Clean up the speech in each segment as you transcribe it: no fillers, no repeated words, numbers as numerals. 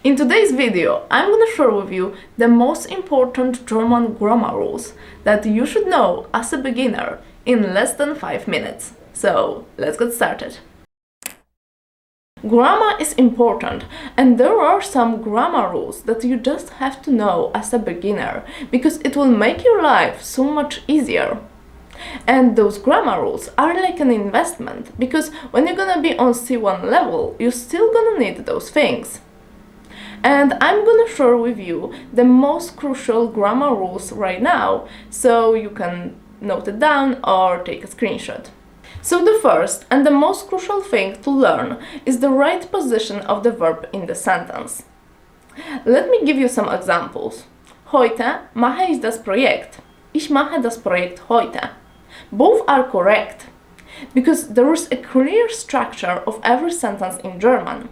In today's video, I'm gonna share with you the most important German grammar rules that you should know as a beginner in less than 5 minutes. So, let's get started. Grammar is important, and there are some grammar rules that you just have to know as a beginner because it will make your life so much easier. And those grammar rules are like an investment because when you're gonna be on C1 level, you're still gonna need those things. And I'm gonna share with you the most crucial grammar rules right now, so you can note it down or take a screenshot. So the first and the most crucial thing to learn is the right position of the verb in the sentence. Let me give you some examples. Heute mache ich das Projekt. Ich mache das Projekt heute. Both are correct because there is a clear structure of every sentence in German.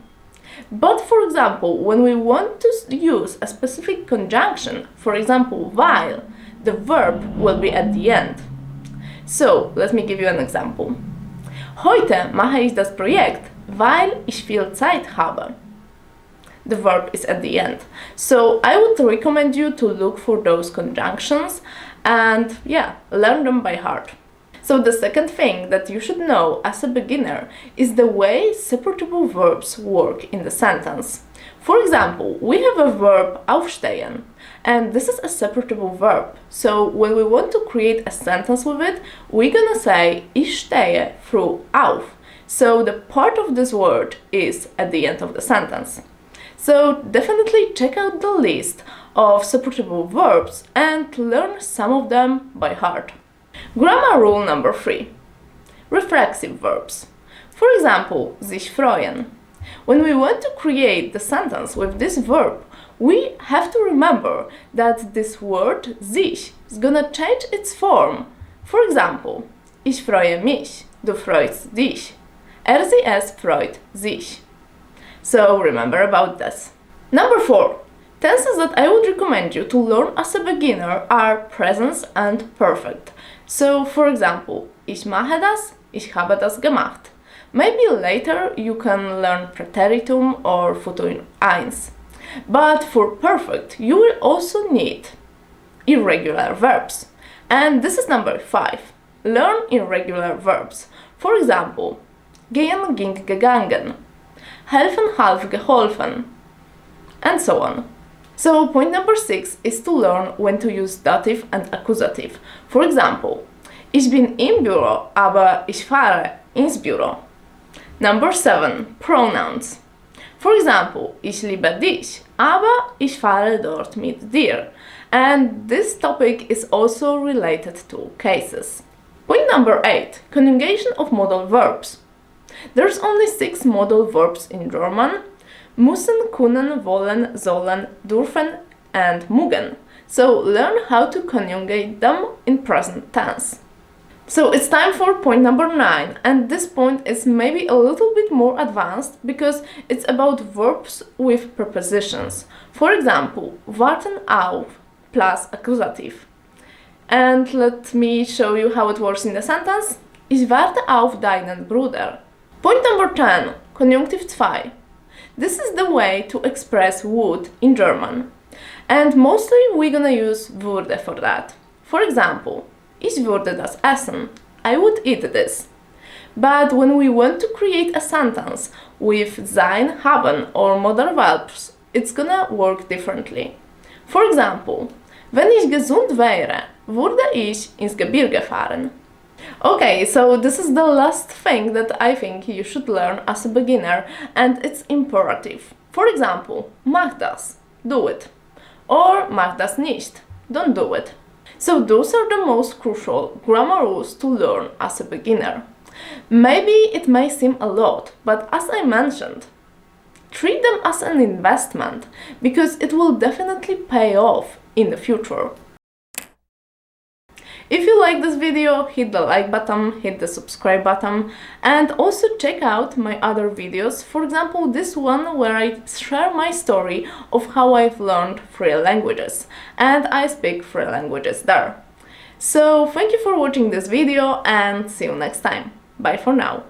But for example, when we want to use a specific conjunction, for example, weil, the verb will be at the end. So, let me give you an example. Heute mache ich das Projekt, weil ich viel Zeit habe. The verb is at the end. So, I would recommend you to look for those conjunctions and, learn them by heart. So the second thing that you should know as a beginner is the way separable verbs work in the sentence. For example, we have a verb aufstehen, and this is a separable verb. So when we want to create a sentence with it, we're gonna say ich stehe through auf. So the part of this word is at the end of the sentence. So definitely check out the list of separable verbs and learn some of them by heart. Grammar rule number 3. Reflexive verbs. For example, sich freuen. When we want to create the sentence with this verb, we have to remember that this word sich is gonna change its form. For example, ich freue mich, du freust dich. Sie es freut sich. So remember about this. Number 4. Tenses that I would recommend you to learn as a beginner are present and perfect. So, for example, ich mache das, ich habe das gemacht. Maybe later you can learn Präteritum or Futur 1. But for perfect, you will also need irregular verbs. And this is number 5. Learn irregular verbs. For example, gehen ging gegangen, helfen half geholfen, and so on. So point number 6 is to learn when to use dative and accusative. For example, ich bin im Büro, aber ich fahre ins Büro. Number 7. Pronouns. For example, ich liebe dich, aber ich fahre dort mit dir. And this topic is also related to cases. Point number 8. Conjugation of modal verbs. There's only 6 modal verbs in German. Müssen, können, wollen, sollen, dürfen, and mögen. So learn how to conjugate them in present tense. So it's time for point number 9, and this point is maybe a little bit more advanced because it's about verbs with prepositions. For example, warten auf plus accusative. And let me show you how it works in the sentence. Ich warte auf deinen Bruder. Point number 10, Konjunktiv 2. This is the way to express would in German. And mostly we're gonna use würde for that. For example, ich würde das essen. I would eat this. But when we want to create a sentence with sein, haben or modal verbs, it's gonna work differently. For example, wenn ich gesund wäre, würde ich ins Gebirge fahren. Okay, so this is the last thing that I think you should learn as a beginner, and it's imperative. For example, mach das, do it. Or mach das nicht, don't do it. So those are the most crucial grammar rules to learn as a beginner. Maybe it may seem a lot, but as I mentioned, treat them as an investment because it will definitely pay off in the future. If you like this video, hit the like button, hit the subscribe button, and also check out my other videos, for example this one where I share my story of how I've learned 3 languages, and I speak 3 languages there. So thank you for watching this video and see you next time. Bye for now.